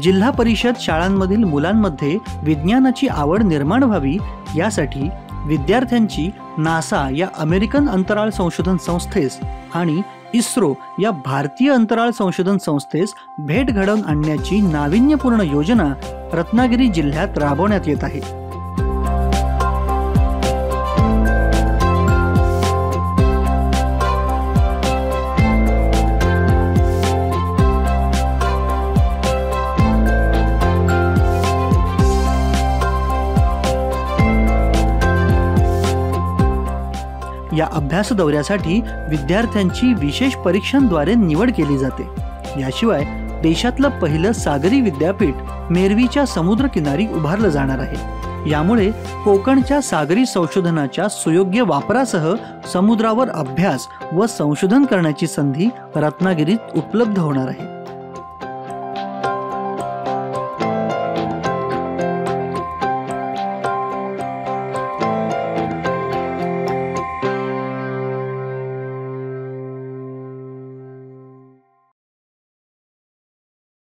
जिल्हा परिषद शाळांमधील मुलांमध्ये विज्ञानाची आवड निर्माण व्हावी यासाठी विद्यार्थ्यांची नासा या अमेरिकन अंतराळ संशोधन संस्थेस आणि इस्रो या भारतीय अंतराळ संशोधन संस्थेस भेट घडवून आणण्याची नाविन्यपूर्ण योजना रत्नागिरी जिल्ह्यात राबवण्यात येत आहे। या अभ्यास दौऱ्यासाठी विद्यार्थ्यांची विशेष परीक्षांद्वारे निवड केली जाते। याशिवाय देशातलं पहिलं सागरी विद्यापीठ मेरवीच्या समुद्रकिनारी उभारलं जाणार आहे। यामुळे कोकणच्या सागरी संशोधनाच्या सुयोग्य वापरासह समुद्रावर अभ्यास व संशोधन करण्याची संधी रत्नागिरीत उपलब्ध होणार आहे।